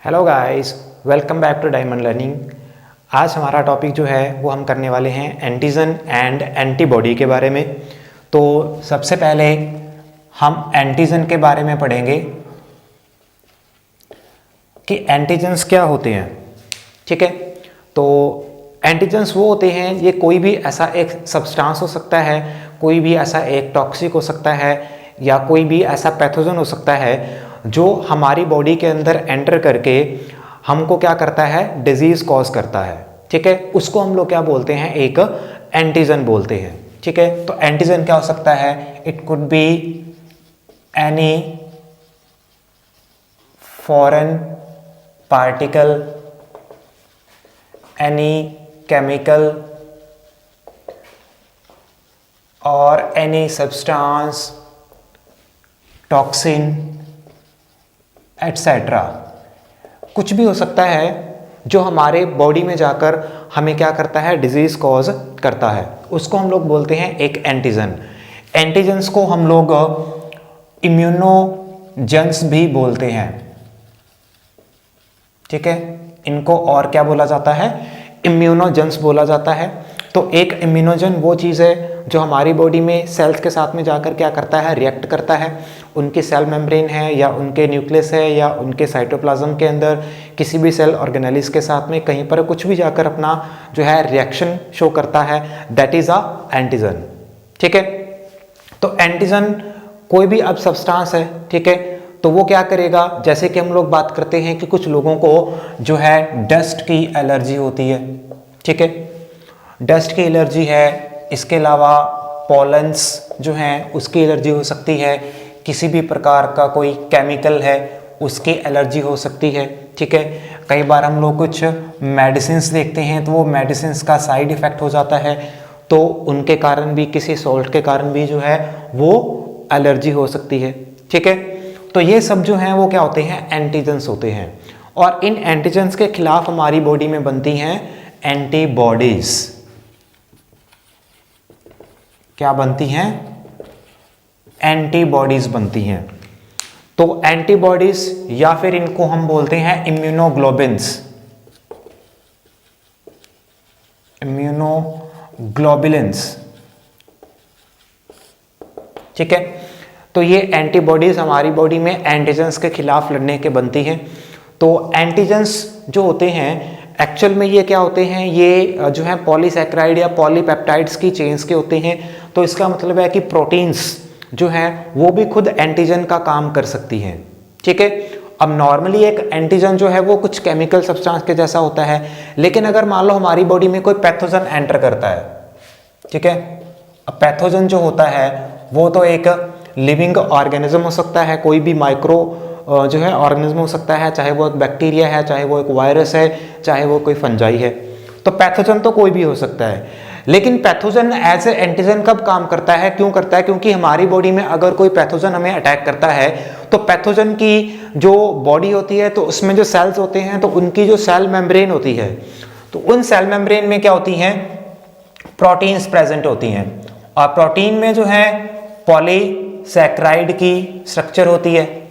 Hello guys, welcome back to diamond learning. आज हमारा topic जो है वो हम करने वाले हैं एंटीजन एंड एंटीबॉडी के बारे में। तो सबसे पहले हम एंटीजन के बारे में पढ़ेंगे कि एंटीजन्स क्या होते हैं। ठीक है, तो एंटीजन्स वो होते हैं, ये कोई भी ऐसा एक सब्सटेंस हो सकता है, कोई भी ऐसा एक टॉक्सिक हो सकता है या कोई भी ऐसा पैथोजन हो सकता है जो हमारी बॉडी के अंदर एंटर करके हमको क्या करता है, डिजीज कॉज करता है। ठीक है, उसको हम लोग क्या बोलते हैं, एक एंटीजन बोलते हैं। ठीक है, तो एंटीजन क्या हो सकता है, it could be any foreign particle, any chemical और एनी सब्सटेंस, टॉक्सिन एटसेट्रा। कुछ भी हो सकता है जो हमारे बॉडी में जाकर हमें क्या करता है, डिजीज कॉज करता है, उसको हम लोग बोलते हैं एक एंटीजन। एंटीजन्स को हम लोग इम्यूनोजेंस भी बोलते हैं। ठीक है, इनको और क्या बोला जाता है, इम्यूनोजेंस बोला जाता है। तो एक इम्यूनोजन वो चीज़ है जो हमारी बॉडी में सेल्स के साथ में जाकर क्या करता है, रिएक्ट करता है। उनकी सेल मेम्ब्रेन है या उनके न्यूक्लियस है या उनके साइटोप्लाज्म के अंदर किसी भी सेल ऑर्गेनेलिस के साथ में कहीं पर कुछ भी जाकर अपना जो है रिएक्शन शो करता है, दैट इज अ एंटीजन। ठीक है, तो एंटीजन कोई भी अब सब्सटेंस है। ठीक है, तो वो क्या करेगा, जैसे कि हम लोग बात करते हैं कि कुछ लोगों को जो है डस्ट की एलर्जी होती है। ठीक है, डस्ट की एलर्जी है, इसके अलावा पॉलन्स जो हैं उसकी एलर्जी हो सकती है, किसी भी प्रकार का कोई केमिकल है उसकी एलर्जी हो सकती है। ठीक है, कई बार हम लोग कुछ मेडिसिन्स देखते हैं तो वो मेडिसिन्स का साइड इफ़ेक्ट हो जाता है, तो उनके कारण भी, किसी सॉल्ट के कारण भी जो है वो एलर्जी हो सकती है। ठीक है, तो ये सब जो हैं वो क्या होते हैं, एंटीजन्स होते हैं। और इन एंटीजन्स के खिलाफ हमारी बॉडी में बनती हैं एंटीबॉडीज। क्या बनती हैं, एंटीबॉडीज बनती हैं। तो एंटीबॉडीज या फिर इनको हम बोलते हैं इम्यूनोग्लोबिन्स, इम्यूनोग्लोबुलिन्स। ठीक है, तो ये एंटीबॉडीज हमारी बॉडी में एंटीजन्स के खिलाफ लड़ने के बनती हैं। तो एंटीजन्स जो होते हैं एक्चुअल में ये क्या होते हैं, ये जो है पॉलीसैकेराइड या पॉलीपेप्टाइड्स की चेन्स के होते हैं। तो इसका मतलब है कि प्रोटीन्स जो हैं वो भी खुद एंटीजन का काम कर सकती हैं। ठीक है, अब नॉर्मली एक एंटीजन जो है वो कुछ केमिकल सब्सटेंस के जैसा होता है, लेकिन अगर मान लो हमारी बॉडी में कोई पैथोजन एंटर करता है, ठीक है, अब पैथोजन जो होता है वो तो एक लिविंग ऑर्गेनिज्म हो सकता है, कोई भी माइक्रो जो है ऑर्गेनिज्म हो सकता है, चाहे वो एक बैक्टीरिया है, चाहे वो एक वायरस है, चाहे वो कोई फंजाई है। तो पैथोजन तो कोई भी हो सकता है, लेकिन पैथोजन एज ए एंटीजन कब काम करता है, क्यों करता है, क्योंकि हमारी बॉडी में अगर कोई पैथोजन हमें अटैक करता है तो पैथोजन की जो बॉडी होती है तो उसमें जो सेल्स होते हैं तो उनकी जो सेल मेम्ब्रेन होती है, तो उन सेल मेम्ब्रेन में क्या होती हैं, प्रोटीन्स प्रेजेंट होती हैं। और प्रोटीन में जो है पॉलीसैकेराइड की स्ट्रक्चर होती है।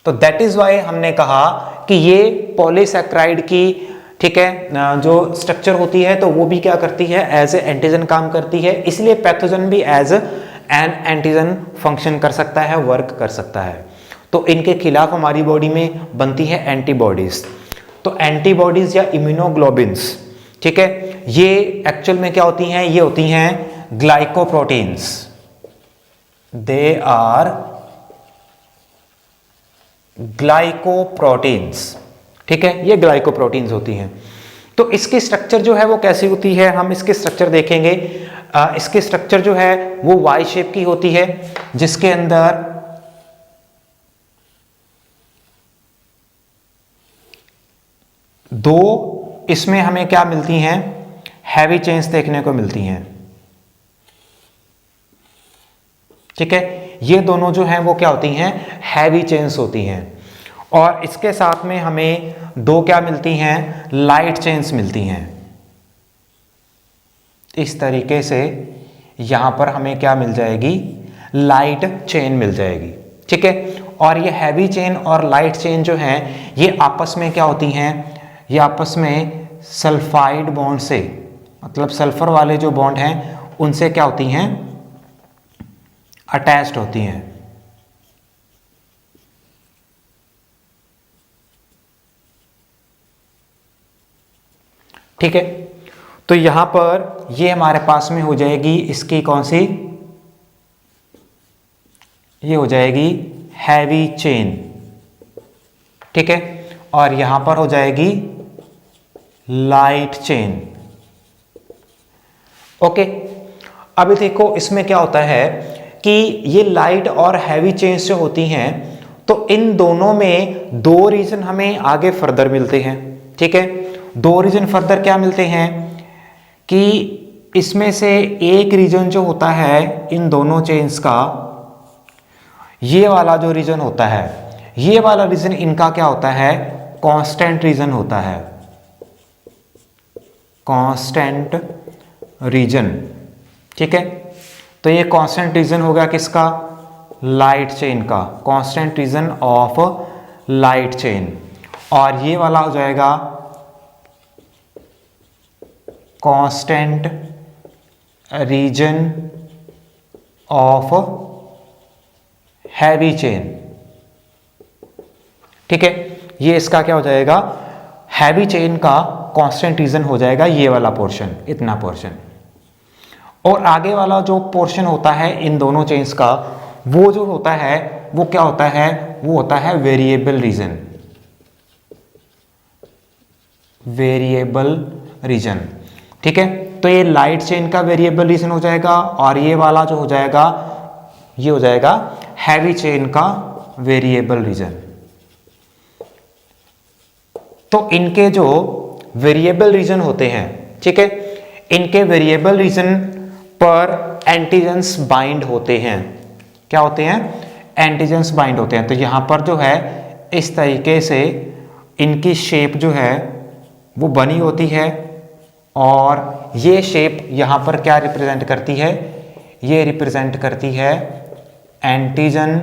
तो दैट इज वाई हमने कहा कि ये पॉलीसैकेराइड की, ठीक है, जो स्ट्रक्चर होती है तो वो भी क्या करती है, एज ए एंटीजन काम करती है। इसलिए पैथोजन भी एज एन एंटीजन फंक्शन कर सकता है, वर्क कर सकता है। तो इनके खिलाफ हमारी बॉडी में बनती है एंटीबॉडीज। तो एंटीबॉडीज या इम्यूनोग्लोबिन्स, ठीक है, ये एक्चुअल में क्या होती हैं, ये होती हैं ग्लाइकोप्रोटीन्स। They are glycoproteins. ठीक है, ये ग्लाइकोप्रोटीन्स होती हैं। तो इसकी स्ट्रक्चर जो है वो कैसी होती है, हम इसके स्ट्रक्चर देखेंगे। इसकी स्ट्रक्चर जो है वो वाई शेप की होती है, जिसके अंदर दो इसमें हमें क्या मिलती हैं, हैवी चेन्स देखने को मिलती हैं। ठीक है, ये दोनों जो हैं वो क्या होती हैं, हैवी चेन्स होती हैं। और इसके साथ में हमें दो क्या मिलती हैं, लाइट चेन्स मिलती हैं। इस तरीके से यहां पर हमें क्या मिल जाएगी, लाइट चेन मिल जाएगी। ठीक है, और ये हैवी चेन और लाइट चेन जो है ये आपस में क्या होती हैं, ये आपस में सल्फाइड बॉन्ड से, मतलब सल्फर वाले जो बॉन्ड हैं उनसे क्या होती हैं, अटैच्ड होती हैं। ठीक है, तो यहां पर ये हमारे पास में हो जाएगी इसकी कौन सी, ये हो जाएगी हैवी चेन। ठीक है, और यहां पर हो जाएगी लाइट चेन। ओके, अभी देखो इसमें क्या होता है कि ये लाइट और हैवी चेन्स जो होती हैं तो इन दोनों में दो रीजन हमें आगे फर्दर मिलते हैं। ठीक है, दो रीजन फर्दर क्या मिलते हैं कि इसमें से एक रीजन जो होता है इन दोनों चेन्स का, ये वाला जो रीजन होता है, ये वाला रीजन इनका क्या होता है, कांस्टेंट रीजन होता है, कांस्टेंट रीजन। ठीक है, तो ये कांस्टेंट रीजन हो गया किसका, लाइट चेन का, constant region of light chain. और ये वाला हो जाएगा constant region of heavy chain. ठीक है, ये इसका क्या हो जाएगा, हैवी चेन का कांस्टेंट रीजन हो जाएगा ये वाला पोर्शन, इतना पोर्शन। और आगे वाला जो पोर्शन होता है इन दोनों चेन्स का, वो जो होता है वो क्या होता है, वो होता है वेरिएबल रीजन, वेरिएबल रीजन। ठीक है, तो ये लाइट चेन का वेरिएबल रीजन हो जाएगा और ये वाला जो हो जाएगा ये हो जाएगा हैवी चेन का वेरिएबल रीजन। तो इनके जो वेरिएबल रीजन होते हैं, ठीक है, इनके वेरिएबल रीजन पर एंटीजन्स बाइंड होते हैं। क्या होते हैं, एंटीजन्स बाइंड होते हैं। तो यहां पर जो है इस तरीके से इनकी शेप जो है वो बनी होती है और ये शेप यहां पर क्या रिप्रेजेंट करती है, ये रिप्रेजेंट करती है एंटीजन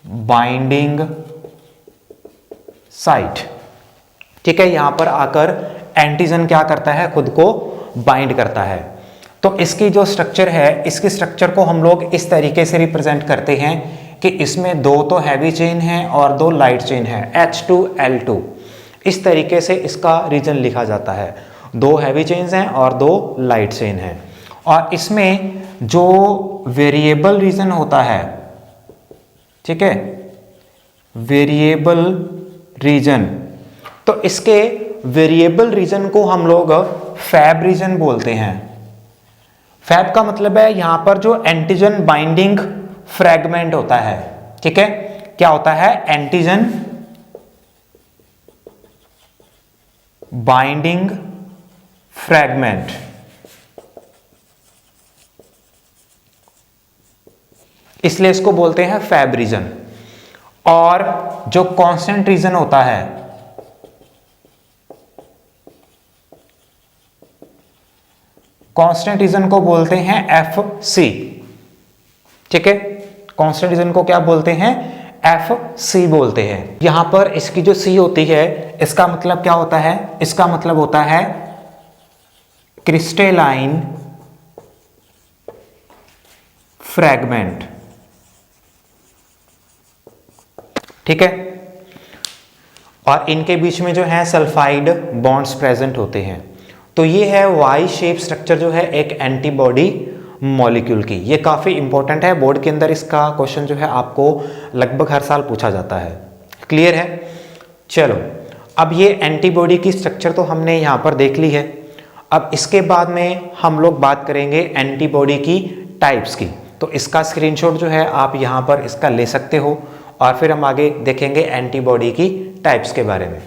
बाइंडिंग साइट। ठीक है, यहां पर आकर एंटीजन क्या करता है, खुद को बाइंड करता है। तो इसकी जो स्ट्रक्चर है, इसकी स्ट्रक्चर को हम लोग इस तरीके से रिप्रेजेंट करते हैं कि इसमें दो तो हैवी चेन है और दो लाइट चेन है, H2L2। इस तरीके से इसका रीजन लिखा जाता है, दो हैवी चेन्स हैं और दो लाइट चेन हैं। और इसमें जो वेरिएबल रीजन होता है, ठीक है, वेरिएबल रीजन, तो इसके वेरिएबल रीजन को हम लोग फैब रीजन बोलते हैं। फैब का मतलब है यहां पर जो एंटीजन बाइंडिंग फ्रैगमेंट होता है। ठीक है, क्या होता है, एंटीजन बाइंडिंग फ्रैगमेंट। इसलिए इसको बोलते हैं फैब रीजन। और जो कांस्टेंट रीजन होता है, कांस्टेंट रीजन को बोलते हैं FC। ठीक है, कांस्टेंट रीजन को क्या बोलते हैं, FC बोलते हैं। यहां पर इसकी जो C होती है, इसका मतलब क्या होता है, इसका मतलब होता है क्रिस्टलाइन फ्रैगमेंट। ठीक है, और इनके बीच में जो है सल्फाइड बॉन्ड्स प्रेजेंट होते हैं। तो ये है वाई शेप स्ट्रक्चर जो है एक एंटीबॉडी मॉलिक्यूल की। ये काफ़ी इंपॉर्टेंट है, बोर्ड के अंदर इसका क्वेश्चन जो है आपको लगभग हर साल पूछा जाता है। क्लियर है, चलो अब ये एंटीबॉडी की स्ट्रक्चर तो हमने यहाँ पर देख ली है। अब इसके बाद में हम लोग बात करेंगे एंटीबॉडी की टाइप्स की। तो इसका स्क्रीनशॉट जो है आप यहाँ पर इसका ले सकते हो और फिर हम आगे देखेंगे एंटीबॉडी की टाइप्स के बारे में।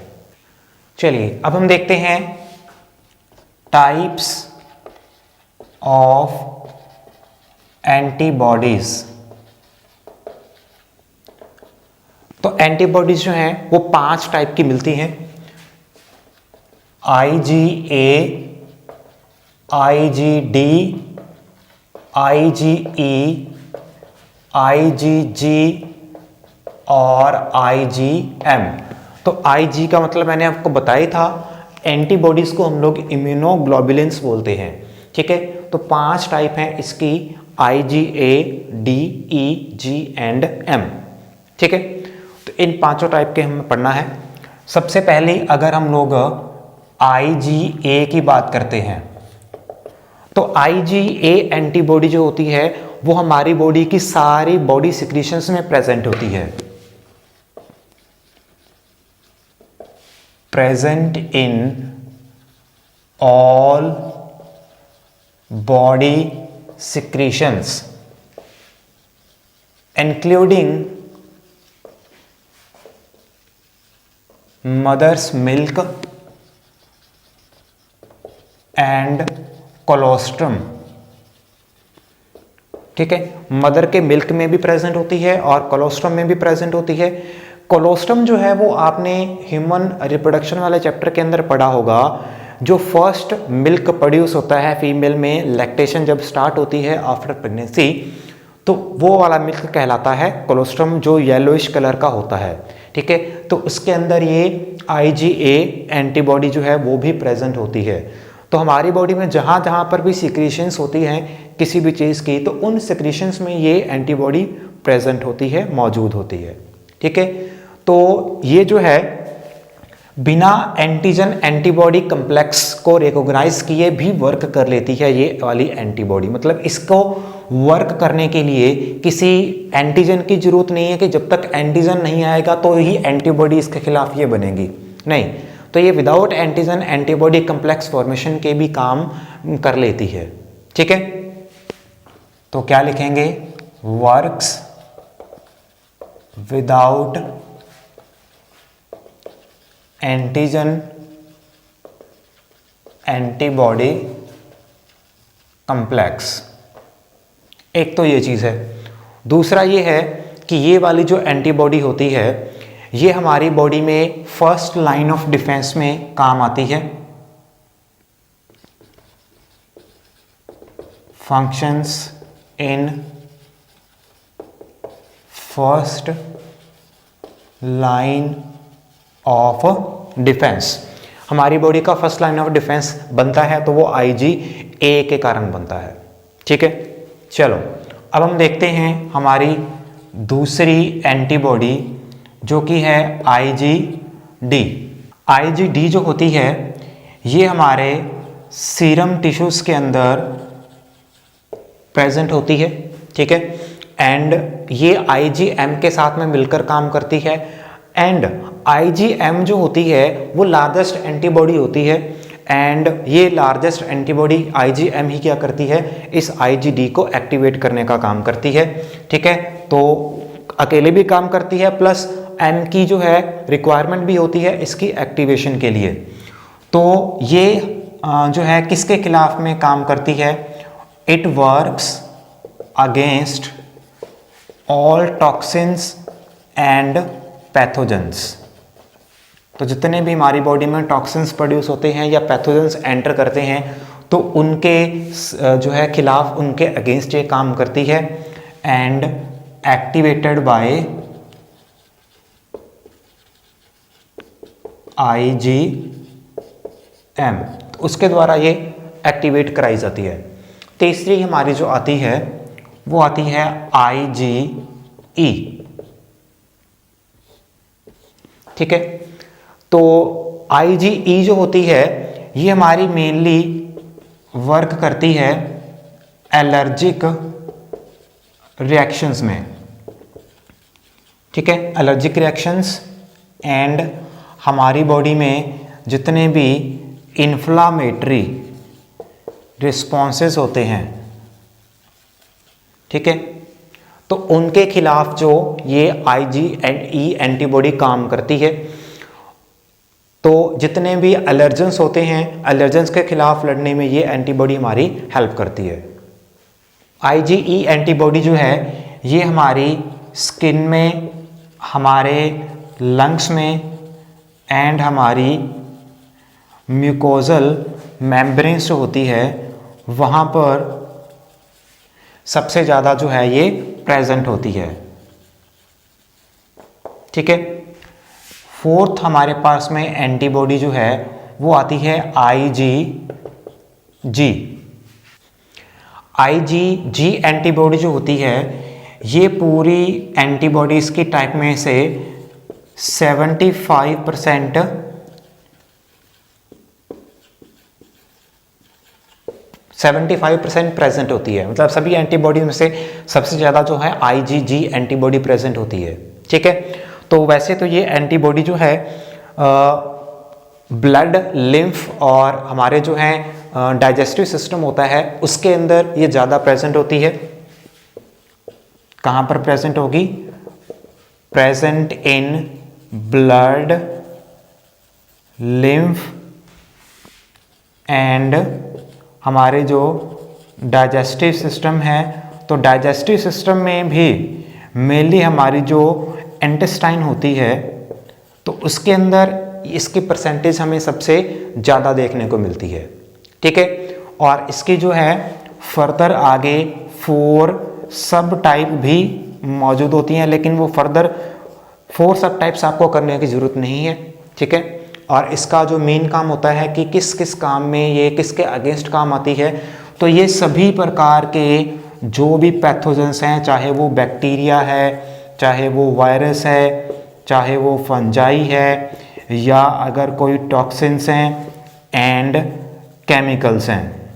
चलिए अब हम देखते हैं टाइप्स ऑफ एंटीबॉडीज। तो एंटीबॉडीज जो हैं वो 5 टाइप की मिलती हैं, IgA, IgD, IgE, IgG, और IgM। तो Ig का मतलब मैंने आपको बताया था, एंटीबॉडीज को हम लोग इम्यूनोग्लोबुलिन्स बोलते हैं, ठीक है। तो 5 टाइप हैं इसकी, IgA, D, E, G and M, ठीक है। तो इन 5 टाइप के हमें पढ़ना है। सबसे पहले अगर हम लोग IgA की बात करते हैं, तो IgA एंटीबॉडी जो होती है वो हमारी बॉडी की सारी बॉडी सिक्रीशंस में प्रेजेंट होती है, present in all body secretions including mother's milk and colostrum, ठीक है। मदर के मिल्क में भी प्रेजेंट होती है और कोलोस्ट्रम में भी प्रेजेंट होती है। कोलोस्ट्रम जो है वो आपने ह्यूमन रिप्रोडक्शन वाले चैप्टर के अंदर पढ़ा होगा। जो फर्स्ट मिल्क प्रोड्यूस होता है फीमेल में, लैक्टेशन जब स्टार्ट होती है आफ्टर प्रेगनेंसी, तो वो वाला मिल्क कहलाता है कोलोस्ट्रम, जो येलोइश कलर का होता है, ठीक है। तो उसके अंदर ये IgA एंटीबॉडी जो है वो भी प्रेजेंट होती है। तो हमारी बॉडी में जहाँ जहाँ पर भी सिक्रीशंस होती हैं किसी भी चीज़ की, तो उन सिक्रीशंस में ये एंटीबॉडी प्रेजेंट होती है, मौजूद होती है, ठीक है। तो ये जो है बिना एंटीजन एंटीबॉडी कम्प्लेक्स को रिकॉग्नाइज किए भी वर्क कर लेती है ये वाली एंटीबॉडी। मतलब इसको वर्क करने के लिए किसी एंटीजन की जरूरत नहीं है कि जब तक एंटीजन नहीं आएगा तो ही एंटीबॉडी इसके खिलाफ ये बनेगी, नहीं। तो ये without antigen antibody complex formation के भी काम कर लेती है, ठीक है। तो क्या लिखेंगे, works without antigen antibody complex. एक तो ये चीज़ है। दूसरा ये है कि ये वाली जो एंटीबॉडी होती है ये हमारी बॉडी में फर्स्ट लाइन ऑफ डिफेंस में काम आती है। Functions in first line of defence. हमारी बॉडी का फर्स्ट लाइन ऑफ डिफेंस बनता है तो वो IgA के कारण बनता है, ठीक है। चलो अब हम देखते हैं हमारी दूसरी एंटीबॉडी जो कि है IgD। IgD जो होती है ये हमारे सीरम टिश्यूज के अंदर प्रेजेंट होती है, ठीक है। एंड ये IgM के साथ में मिलकर काम करती है। एंड IgM जो होती है वो लार्जेस्ट एंटीबॉडी होती है। एंड ये लार्जेस्ट एंटीबॉडी IgM ही क्या करती है, इस IgD को एक्टिवेट करने का काम करती है, ठीक है। तो अकेले भी काम करती है, प्लस M की जो है रिक्वायरमेंट भी होती है इसकी एक्टिवेशन के लिए। तो ये जो है किसके खिलाफ में काम करती है, it works against all toxins and pathogens. तो जितने भी हमारी बॉडी में टॉक्सिन्स प्रोड्यूस होते हैं या पैथोजेंस एंटर करते हैं तो उनके जो है खिलाफ, उनके अगेंस्ट ये काम करती है। एंड एक्टिवेटेड बाय IgM, तो उसके द्वारा ये एक्टिवेट कराई जाती है। तीसरी हमारी जो आती है वो आती है IgE, ठीक है। तो IgE जो होती है ये हमारी मेनली वर्क करती है एलर्जिक रिएक्शंस में, ठीक है। एलर्जिक रिएक्शंस एंड हमारी बॉडी में जितने भी इन्फ्लामेटरी रिस्पॉन्सेस होते हैं, ठीक है, तो उनके खिलाफ जो ये IgE एंटीबॉडी काम करती है। तो जितने भी एलर्जेंस होते हैं, एलर्जेंस के खिलाफ लड़ने में ये एंटीबॉडी हमारी हेल्प करती है। IgE एंटीबॉडी जो है ये हमारी स्किन में, हमारे लंग्स में एंड हमारी म्यूकोजल मेम्ब्रेन्स जो होती है वहाँ पर सबसे ज़्यादा जो है ये प्रेजेंट होती है। ठीक है। फोर्थ हमारे पास में एंटीबॉडी जो है वो आती है IgG। IgG एंटीबॉडी जो होती है ये पूरी एंटीबॉडीज की टाइप में से 75% प्रेजेंट होती है। मतलब सभी एंटीबॉडी में से सबसे ज़्यादा जो है IgG एंटीबॉडी प्रेजेंट होती है। ठीक है। तो वैसे तो ये एंटीबॉडी जो है ब्लड, लिम्फ और हमारे जो है डाइजेस्टिव सिस्टम होता है उसके अंदर ये ज़्यादा प्रेजेंट होती है। कहाँ पर प्रेजेंट होगी? Present in blood, lymph and हमारे जो डाइजेस्टिव सिस्टम है। तो डाइजेस्टिव सिस्टम में भी मेनली हमारी जो इंटेस्टाइन होती है तो उसके अंदर इसकी परसेंटेज हमें सबसे ज़्यादा देखने को मिलती है। ठीक है। और इसकी जो है फर्दर आगे 4 सब टाइप भी मौजूद होती हैं, लेकिन वो फर्दर 4 सब टाइप्स आपको करने की ज़रूरत नहीं है। ठीक है। और इसका जो मेन काम होता है कि किस किस काम में ये किसके अगेंस्ट काम आती है, तो ये सभी प्रकार के जो भी पैथोजेंस हैं, चाहे वो बैक्टीरिया है, चाहे वो वायरस है, चाहे वो फंजाई है, या अगर कोई टॉक्सिन्स हैं एंड केमिकल्स हैं,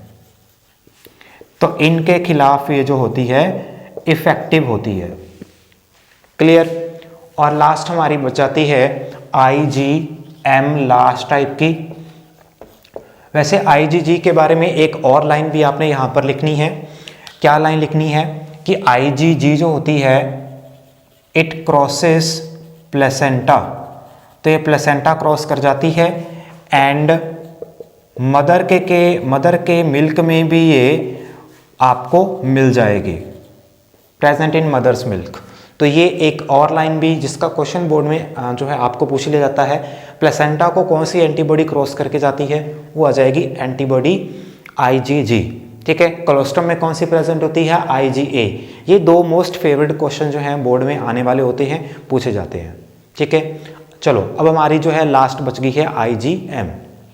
तो इनके खिलाफ ये जो होती है इफेक्टिव होती है। क्लियर। और लास्ट हमारी बचाती है IgM लास्ट टाइप की। वैसे IgG के बारे में एक और लाइन भी आपने यहां पर लिखनी है। क्या लाइन लिखनी है कि IgG जो होती है इट क्रॉसेस प्लेसेंटा। तो ये प्लेसेंटा क्रॉस कर जाती है एंड मदर के मिल्क में भी ये आपको मिल जाएगी, प्रेजेंट इन मदर्स मिल्क। तो ये एक और लाइन भी जिसका क्वेश्चन बोर्ड में जो है आपको पूछ लिया जाता है, प्लेसेंटा को कौन सी एंटीबॉडी क्रॉस करके जाती है, वो आ जाएगी एंटीबॉडी IgG। ठीक है। कोलोस्ट्रम में कौन सी प्रेजेंट होती है? IgA। ये 2 मोस्ट फेवरेट क्वेश्चन जो हैं बोर्ड में आने वाले होते हैं, पूछे जाते हैं। ठीक है। चलो अब हमारी जो है लास्ट बच गई है IgM।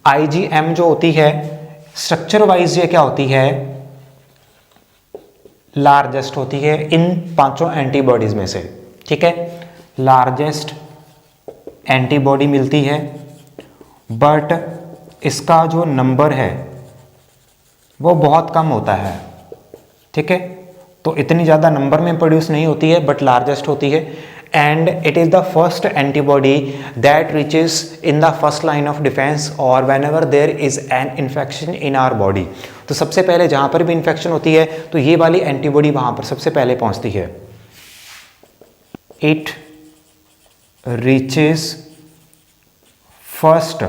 IgM जो होती है स्ट्रक्चर वाइज ये क्या होती है? लार्जेस्ट होती है इन 5 एंटीबॉडीज में से। ठीक है। लार्जेस्ट एंटीबॉडी मिलती है, बट इसका जो नंबर है वो बहुत कम होता है। ठीक है। तो इतनी ज़्यादा नंबर में प्रोड्यूस नहीं होती है, बट लार्जेस्ट होती है and it is the first antibody that reaches in the first line of defence और whenever there is an infection in our body. तो सबसे पहले जहाँ पर भी इन्फेक्शन होती है तो ये वाली एंटीबॉडी वहाँ पर सबसे पहले पहुँचती है। It reaches first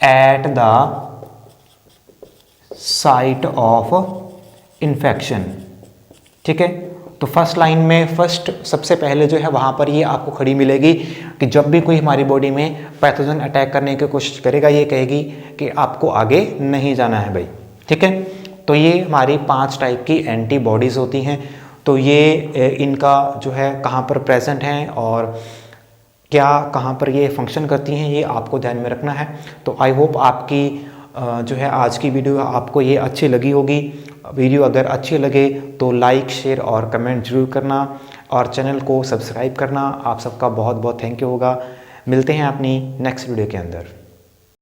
at the site of infection. ठीक है। तो फर्स्ट लाइन में फर्स्ट सबसे पहले जो है वहाँ पर ये आपको खड़ी मिलेगी कि जब भी कोई हमारी बॉडी में पैथोजन अटैक करने की कोशिश करेगा ये कहेगी कि आपको आगे नहीं जाना है भाई। ठीक है। तो ये हमारी 5 टाइप की एंटीबॉडीज़ होती हैं। तो ये इनका जो है कहाँ पर प्रेजेंट हैं और क्या कहाँ पर ये फंक्शन करती हैं ये आपको ध्यान में रखना है। तो आई होप आपकी जो है आज की वीडियो आपको ये अच्छी लगी होगी। वीडियो अगर अच्छी लगे तो लाइक, शेयर और कमेंट जरूर करना और चैनल को सब्सक्राइब करना। आप सबका बहुत बहुत थैंक यू होगा। मिलते हैं अपनी नेक्स्ट वीडियो के अंदर।